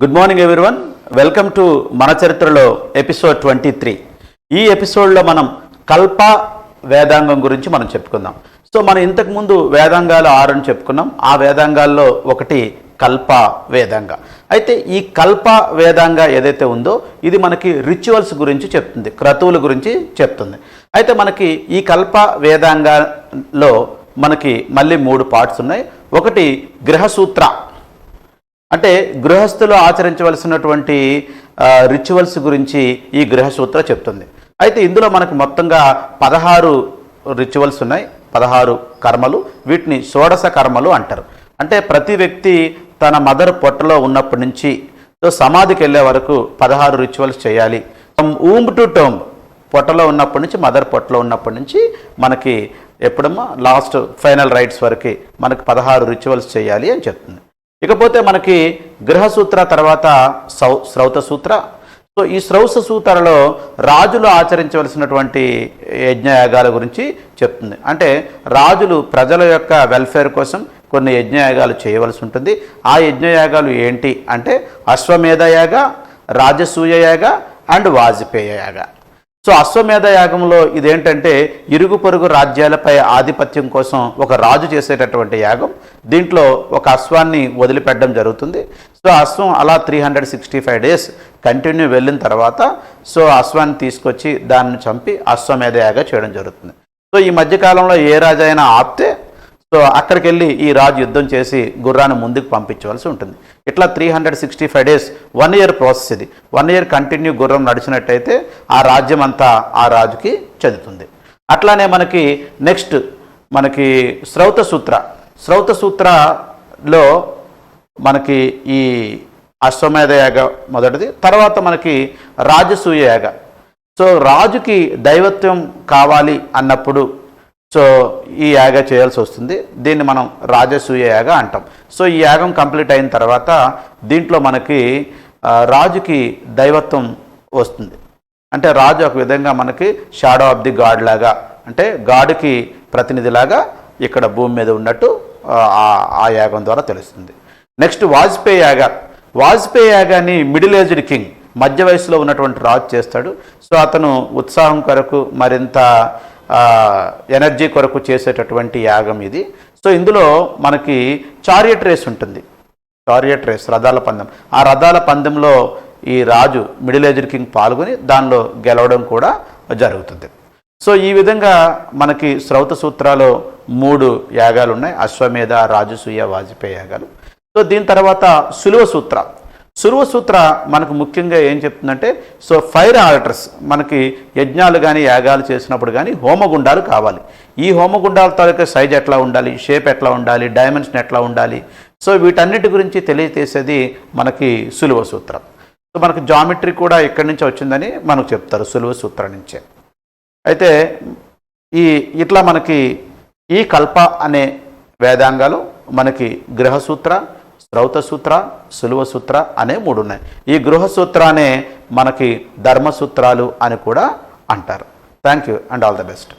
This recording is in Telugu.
Good morning everyone. Welcome to మన చరిత్రలో ఎపిసోడ్ 23. ఈ ఎపిసోడ్లో మనం కల్ప వేదాంగం గురించి మనం చెప్పుకుందాం. సో మనం ఇంతకుముందు వేదాంగాలు 6 అని చెప్పుకున్నాం. ఆ వేదాంగాల్లో ఒకటి కల్ప వేదాంగ. అయితే ఈ కల్ప వేదాంగ ఏదైతే ఉందో ఇది మనకి రిచువల్స్ గురించి చెప్తుంది, క్రతువుల గురించి చెప్తుంది. అయితే మనకి ఈ కల్ప వేదాంగలో మనకి మళ్ళీ 3 పార్ట్స్ ఉన్నాయి. ఒకటి గృహసూత్ర, అంటే గృహస్థులు ఆచరించవలసినటువంటి రిచువల్స్ గురించి ఈ గృహసూత్ర చెప్తుంది. అయితే ఇందులో మనకు మొత్తంగా 16 రిచువల్స్ ఉన్నాయి, 16 కర్మలు. వీటిని షోడశ కర్మలు అంటారు. అంటే ప్రతి వ్యక్తి తన మదర్ పొట్టలో ఉన్నప్పటి నుంచి సమాధికి వెళ్ళే వరకు 16 రిచువల్స్ చేయాలి. ఊంబ్ టు టోంబ్, పొట్టలో ఉన్నప్పటి నుంచి, మదర్ పొట్టలో ఉన్నప్పటి నుంచి మనకి ఎప్పుడమ్మా లాస్ట్ ఫైనల్ రైట్స్ వరకు మనకి 16 రిచువల్స్ చేయాలి అని చెప్తుంది. ఇకపోతే మనకి గృహసూత్ర తర్వాత శ్రౌత సూత్ర. సో ఈ శ్రౌత సూత్రలో రాజులు ఆచరించవలసినటువంటి యజ్ఞయాగాల గురించి చెప్తుంది. అంటే రాజులు ప్రజల యొక్క వెల్ఫేర్ కోసం కొన్ని యజ్ఞయాగాలు చేయవలసి ఉంటుంది. ఆ యజ్ఞయాగాలు ఏంటి అంటే అశ్వమేధ యాగ, రాజసూయ యాగ అండ్ వాజపేయ యాగ. సో అశ్వమేధ యాగంలో ఇదేంటంటే ఇరుగు పొరుగు రాజ్యాలపై ఆధిపత్యం కోసం ఒక రాజు చేసేటటువంటి యాగం. దీంట్లో ఒక అశ్వాన్ని వదిలిపెట్టడం జరుగుతుంది. సో అశ్వం అలా 365 డేస్ కంటిన్యూ వెళ్ళిన తర్వాత సో అశ్వాన్ని తీసుకొచ్చి దాన్ని చంపి అశ్వమేధ యాగ చేయడం జరుగుతుంది. సో ఈ మధ్యకాలంలో ఏ రాజు అయినా ఆపితే సో అక్కడికి వెళ్ళి ఈ రాజు యుద్ధం చేసి గుర్రాన్ని ముందుకు పంపించవలసి ఉంటుంది. ఇట్లా 365 డేస్ 1 ఇయర్ ప్రాసెస్ ఇది. 1 ఇయర్ కంటిన్యూ గుర్రం నడిచినట్టయితే ఆ రాజ్యం అంతా ఆ రాజుకి చెందుతుంది. అట్లానే మనకి నెక్స్ట్ మనకి శ్రౌత సూత్ర. శ్రౌత సూత్రలో మనకి ఈ అశ్వమేధ యాగ మొదటిది. తర్వాత మనకి రాజసూయ యాగ. సో రాజుకి దైవత్వం కావాలి అన్నప్పుడు సో ఈ యాగ చేయాల్సి వస్తుంది. దీన్ని మనం రాజసూయ యాగ అంటాం. సో ఈ యాగం కంప్లీట్ అయిన తర్వాత దీంట్లో మనకి రాజుకి దైవత్వం వస్తుంది. అంటే రాజు ఒక విధంగా మనకి షాడో ఆఫ్ ది గాడ్ లాగా, అంటే గాడ్కి ప్రతినిధిలాగా ఇక్కడ భూమి మీద ఉన్నట్టు ఆ యాగం ద్వారా తెలుస్తుంది. నెక్స్ట్ వాజపేయ యాగ. వాజపేయ యాగాన్ని మిడిల్ ఏజ్డ్ కింగ్, మధ్య వయసులో ఉన్నటువంటి రాజు చేస్తాడు. సో అతను ఉత్సాహం కొరకు మరింత ఎనర్జీ కొరకు చేసేటటువంటి యాగం ఇది. సో ఇందులో మనకి చారియట్ రేస్ ఉంటుంది. చారియట్ రేస్, రథాల పందెం. ఆ రథాల పందెంలో ఈ రాజు మిడిల్ ఏజ్డ్ కింగ్ పాల్గొని దానిలో గెలవడం కూడా జరుగుతుంది. సో ఈ విధంగా మనకి శ్రౌత సూత్రాలో 3 యాగాలు ఉన్నాయి, అశ్వమేధ, రాజసూయ, వాజపేయ యాగాలు. సో దీని తర్వాత సులువ సూత్ర. సులువ సూత్ర మనకు ముఖ్యంగా ఏం చెప్తుందంటే సో ఫైర్ ఆల్టర్స్, మనకి యజ్ఞాలు కానీ యాగాలు చేసినప్పుడు కానీ హోమగుండాలు కావాలి. ఈ హోమగుండాల తాలూకా సైజ్ ఎట్లా ఉండాలి, షేప్ ఎట్లా ఉండాలి, డైమెన్షన్ ఎట్లా ఉండాలి, సో వీటన్నిటి గురించి తెలియజేసేది మనకి సులువ సూత్రం. సో మనకి జామెట్రీ కూడా ఇక్కడి నుంచి వచ్చిందని మనకు చెప్తారు సులువ సూత్రం నుంచే. అయితే ఇట్లా మనకి ఈ కల్ప అనే వేదాంగాలు మనకి గృహసూత్ర, శ్రౌత సూత్ర, సులువ సూత్ర అనే 3 ఉన్నాయి. ఈ గృహసూత్రానే మనకి ధర్మసూత్రాలు అని కూడా అంటారు. Thank you and all the best.